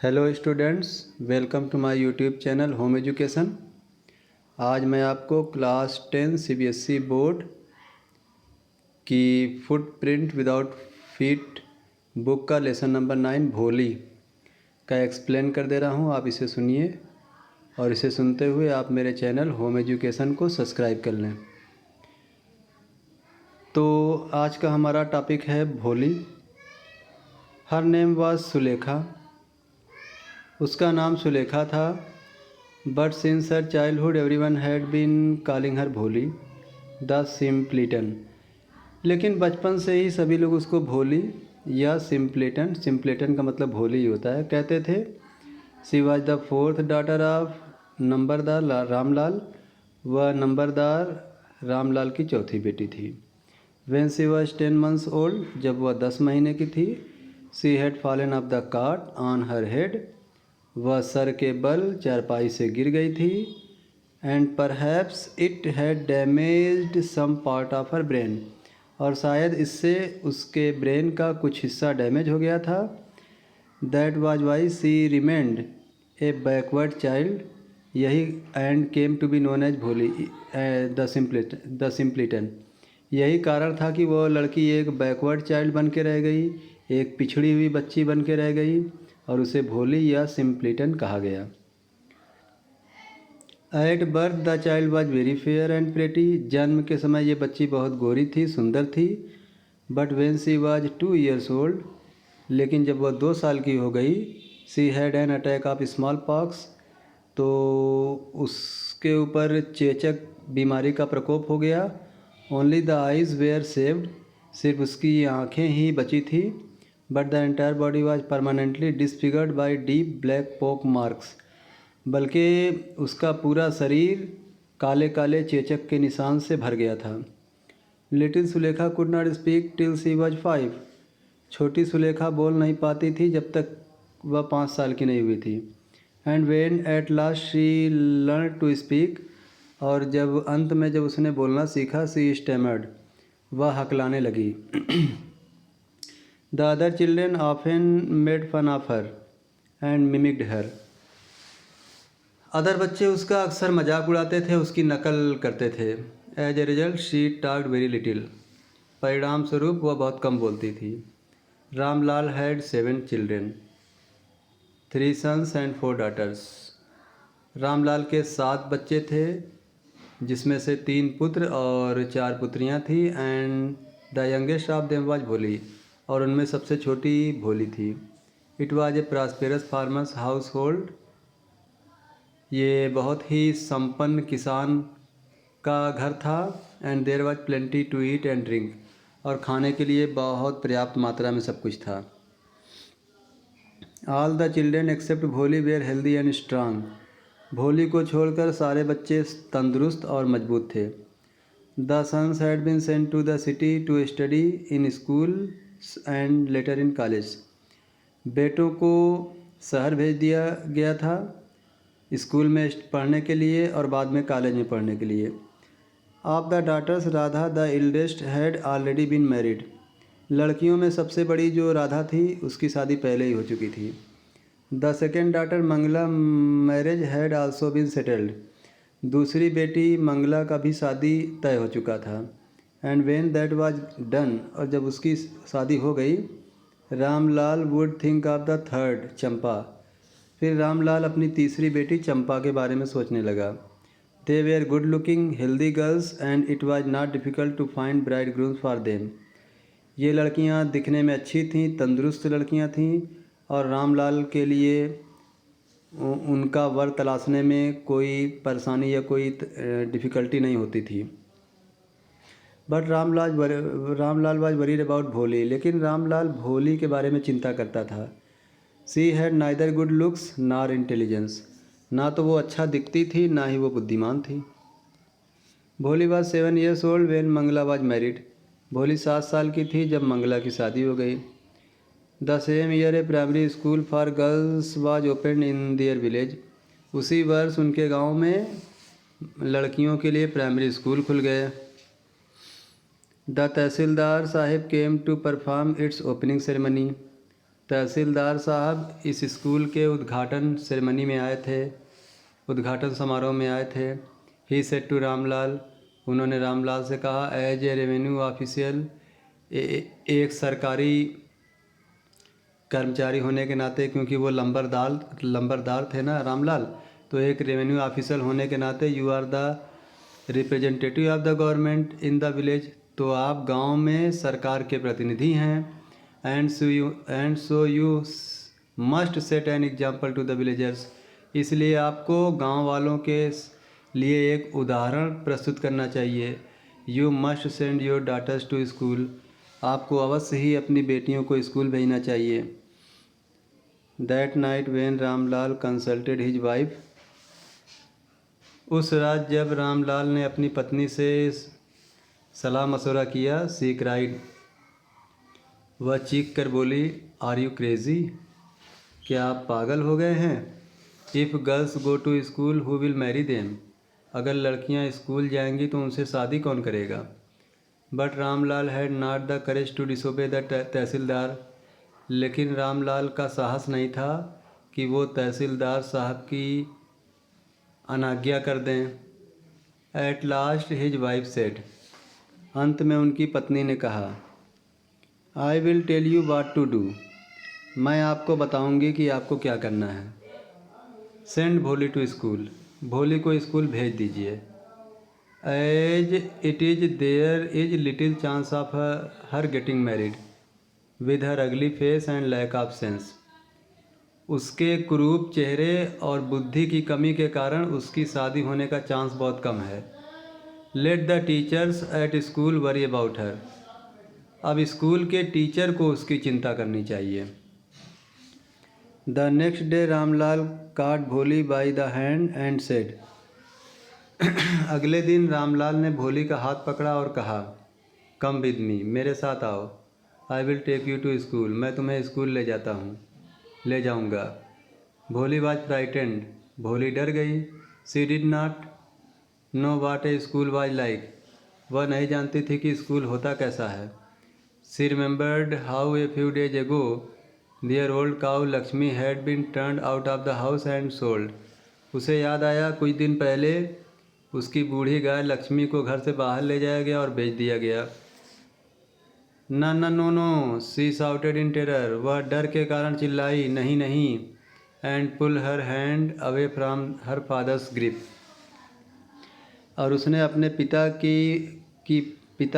Hello students, welcome to my YouTube channel home education. आज मैं आपको क्लास 10 सीबीएसई बोर्ड की फुटप्रिंट विदाउट फीट बुक का lesson number 9 Bholi का एक्सप्लेन कर दे रहा हूँ। आप इसे सुनिए और इसे सुनते हुए आप मेरे चैनल होम एजुकेशन को सब्सक्राइब कर लें। तो आज का हमारा टॉपिक है Bholi. Her name was Sulekha. उसका नाम सुलेखा था। But since her childhood everyone had been calling her Bholi the सिम्पलिटन। लेकिन बचपन से ही सभी लोग उसको भोली या सिम्पलिटन, सिम्पलिटन का मतलब भोली ही होता है, कहते थे। She was the fourth daughter of Numberdar Ramlal. वह नंबरदार रामलाल की चौथी बेटी थी। When she was 10 months old, जब वह 10 महीने की थी, she had fallen off the cart on her head. वह सर के बल चारपाई से गिर गई थी। And perhaps it had damaged some part of her brain, और शायद इससे उसके ब्रेन का कुछ हिस्सा डैमेज हो गया था। That was why she remained a backward child. यही and came to be known as Bholi the simpleton. यही कारण था कि वह लड़की एक बैकवर्ड चाइल्ड बन के रह गई, एक पिछड़ी हुई बच्ची बन के रह गई, और उसे भोली या सिम्पलिटन कहा गया। At birth the child was very fair and pretty. जन्म के समय ये बच्ची बहुत गोरी थी, सुंदर थी। But when she was 2 years old, लेकिन जब वह 2 साल की हो गई, she had an attack of small pox, तो उसके ऊपर चेचक बीमारी का प्रकोप हो गया। Only the eyes were saved, सिर्फ उसकी आँखें ही बची थी। But the entire body was permanently disfigured by deep black pock marks, बल्कि उसका पूरा शरीर काले काले चेचक के निशान से भर गया था। Little Sulekha could not speak till she was 5। छोटी सुलेखा बोल नहीं पाती थी जब तक वह 5 साल की नहीं हुई थी। And when at last she learn to speak, और जब अंत में जब उसने बोलना सीखा, शी स्टैमर्ड, वह हकलाने लगी। The other children often made fun of her and mimicked her. Other बच्चे उसका अक्सर मजाक उड़ाते थे, उसकी नकल करते थे। As a result she talked very little. परिणाम स्वरूप वह बहुत कम बोलती थी। Ramlal had 7 children, 3 sons and 4 daughters। Ramlal के 7 बच्चे थे, जिसमें से 3 पुत्र और 4 पुत्रियां थी। And the youngest of them was Bholi, और उनमें सबसे छोटी भोली थी। It was a prosperous farmer's household. ये बहुत ही संपन्न किसान का घर था। And there was plenty to eat and drink, और खाने के लिए बहुत पर्याप्त मात्रा में सब कुछ था। All the children except Bholi were healthy and strong. Bholi को छोड़कर सारे बच्चे तंदुरुस्त और मजबूत थे। The sons had been sent to the city to study in school and later in college. बेटों को शहर भेज दिया गया था, स्कूल में पढ़ने के लिए और बाद में कॉलेज में पढ़ने के लिए। Of the daughters Radha the eldest had already been married. लड़कियों में सबसे बड़ी जो राधा थी, उसकी शादी पहले ही हो चुकी थी। The second daughter Mangala marriage had also been settled. दूसरी बेटी मंगला का भी शादी तय हो चुका था। And when that was done, और जब उसकी शादी हो गई, Ramlal would think of the third Champa. फिर रामलाल अपनी तीसरी बेटी चंपा के बारे में सोचने लगा। They were good looking healthy girls and it was not difficult to find bridegrooms for them. ये लड़कियां दिखने में अच्छी थीं, तंदुरुस्त लड़कियां थीं, और रामलाल के लिए उनका वर तलाशने में कोई परेशानी या कोई डिफ़िकल्टी नहीं होती थी। But Ramlal was worried about भोली, लेकिन रामलाल भोली के बारे में चिंता करता था। She had neither good looks nor intelligence. ना तो वो अच्छा दिखती थी, ना ही वो बुद्धिमान थी। Bholi was 7 years old when Mangala was married. Bholi 7 साल की थी जब मंगला की शादी हो गई। The same year A primary school for girls was open in their village. उसी वर्ष उनके गांव में लड़कियों के लिए प्राइमरी स्कूल खुल गए। The Tehsildar sahib came to perform its opening ceremony. Tehsildar sahab इस स्कूल के उद्घाटन सेरेमनी में आए थे, उद्घाटन समारोह में आए थे। ही सेड टू रामलाल, उन्होंने रामलाल से कहा, एज ए रेवेन्यू ऑफिशियल, एक सरकारी कर्मचारी होने के नाते, क्योंकि वो लंबरदार थे ना रामलाल, तो एक रेवेन्यू ऑफिसर होने के नाते you are the representative of the government in the village, तो आप गांव में सरकार के प्रतिनिधि हैं। And so you must set an example to the villagers, इसलिए आपको गांव वालों के लिए एक उदाहरण प्रस्तुत करना चाहिए। You must send your daughters to school, आपको अवश्य ही अपनी बेटियों को स्कूल भेजना चाहिए। That night when Ramlal consulted his wife, उस रात जब रामलाल ने अपनी पत्नी से सलाह मशवरा किया, सी क्राइड, वह चीख कर बोली, आर यू क्रेजी, क्या आप पागल हो गए हैं? If girls go to school who will marry them, अगर लड़कियां स्कूल जाएंगी तो उनसे शादी कौन करेगा? But Ramlal had not the courage to disobey the Tehsildar, लेकिन रामलाल का साहस नहीं था कि वो तहसीलदार साहब की अनाज्ञा कर दें। At last his wife said, अंत में उनकी पत्नी ने कहा, I will tell you what to do, मैं आपको बताऊंगी कि आपको क्या करना है। सेंड भोली टू स्कूल, भोली को स्कूल भेज दीजिए। As it is there is little chance of her getting married with her ugly face and lack of sense, उसके कुरूप चेहरे और बुद्धि की कमी के कारण उसकी शादी होने का चांस बहुत कम है। Let the teachers at school worry about her, अब स्कूल के टीचर को उसकी चिंता करनी चाहिए। The next day Ramlal caught भोली by the hand and said, अगले दिन रामलाल ने भोली का हाथ पकड़ा और कहा, कम विद मी, मेरे साथ आओ। I will take you to school, मैं तुम्हें स्कूल ले जाऊंगा। भोली वाज फ्राइटेंड, भोली डर गई। She did not know what a school was like, वह नहीं जानती थी कि स्कूल होता कैसा है। She remembered how a few days ago their old cow Lakshmi had been turned out of the house and sold, उसे याद आया कुछ दिन पहले उसकी बूढ़ी गाय लक्ष्मी को घर से बाहर ले जाया गया और बेच दिया गया। ना ना no no, she shouted in terror, वह डर के कारण चिल्लाई, नहीं नहीं। And pull her hand away from her father's grip, और उसने अपने पिता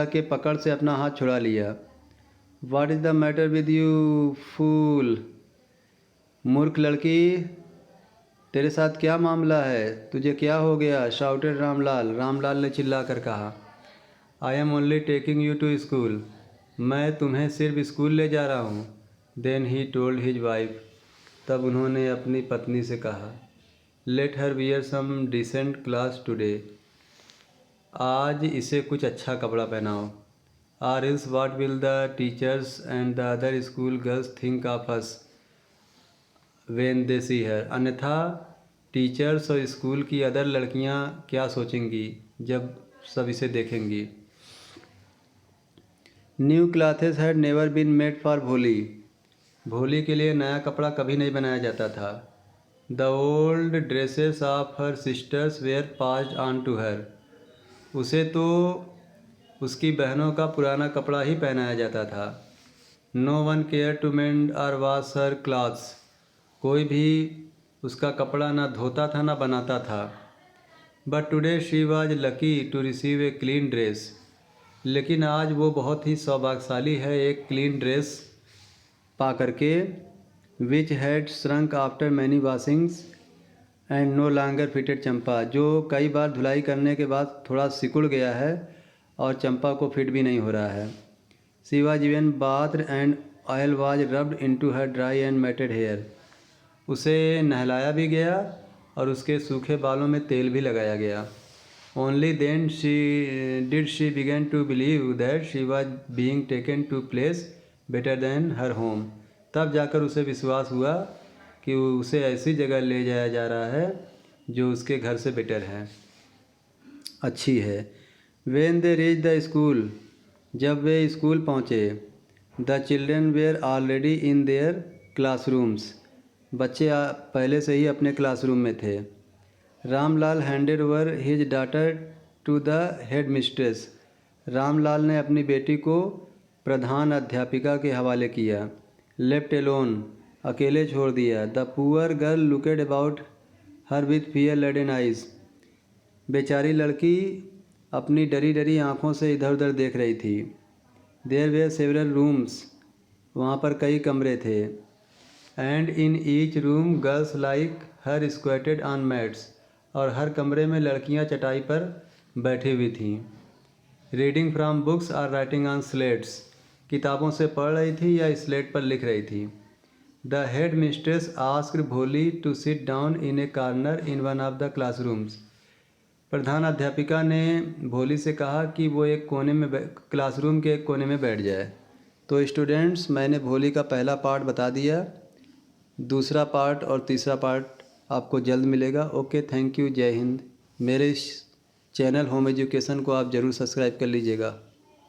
के पकड़ से अपना हाथ छुड़ा लिया। What is the matter with you fool, मूर्ख लड़की, तेरे साथ क्या मामला है, तुझे क्या हो गया? शाउटेड रामलाल, रामलाल ने चिल्ला कर कहा। I am only taking you to school, मैं तुम्हें सिर्फ स्कूल ले जा रहा हूँ। Then he told his wife, तब उन्होंने अपनी पत्नी से कहा, let her wear some decent class today, आज इसे कुछ अच्छा कपड़ा पहनाओ। Or else what will the teachers and the other school girls think of us when they see her, अन्यथा टीचर्स और स्कूल की अदर लड़कियां क्या सोचेंगी जब सब इसे देखेंगी। New clothes had never been made for Bholi, Bholi के लिए नया कपड़ा कभी नहीं बनाया जाता था। The old dresses of her sisters were passed on to her, उसे तो उसकी बहनों का पुराना कपड़ा ही पहनाया जाता था। No one care to mend or wash her clothes, कोई भी उसका कपड़ा ना धोता था ना बनाता था। But today she was lucky to receive a clean dress, लेकिन आज वो बहुत ही सौभाग्यशाली है एक क्लीन ड्रेस पा करके। Which had shrunk after many washings and no longer fitted Champa, जो कई बार धुलाई करने के बाद थोड़ा सिकुड़ गया है और चंपा को फिट भी नहीं हो रहा है। She was even bathed and oil was rubbed into her dry and matted hair, उसे नहलाया भी गया और उसके सूखे बालों में तेल भी लगाया गया। Only then she began to believe that she was being taken to place better than her home, तब जाकर उसे विश्वास हुआ कि उसे ऐसी जगह ले जाया जा रहा है जो उसके घर से बेटर है, अच्छी है। When they reach the school, जब वे स्कूल पहुँचे, the children were already in their classrooms. बच्चे पहले से ही अपने क्लासरूम में थे। Ramlal handed over his daughter to the head mistress. Ramlal ने अपनी बेटी को प्रधान अध्यापिका के हवाले किया। लेफ्ट एलोन, अकेले छोड़ दिया। The poor girl looked about her with fear laden eyes. बेचारी लड़की अपनी डरी डरी आँखों से इधर उधर देख रही थी। देयर वेयर सेवरल रूम्स, वहाँ पर कई कमरे थे। And in each room girls like her squatted on mats, और हर कमरे में लड़कियाँ चटाई पर बैठी हुई थीं। Reading from books or writing on slates, किताबों से पढ़ रही थी या स्लेट पर लिख रही थी। The head mistress asked Bholi to sit down in a corner in one of the classrooms. प्रधान अध्यापिका ने भोली से कहा कि वो एक कोने में क्लासरूम के एक कोने में बैठ जाए। तो स्टूडेंट्स, मैंने भोली का पहला पार्ट बता दिया। दूसरा पार्ट और तीसरा पार्ट आपको जल्द मिलेगा। ओके, थैंक यू, जय हिंद। मेरे इस चैनल होम एजुकेशन को आप ज़रूर सब्सक्राइब कर लीजिएगा।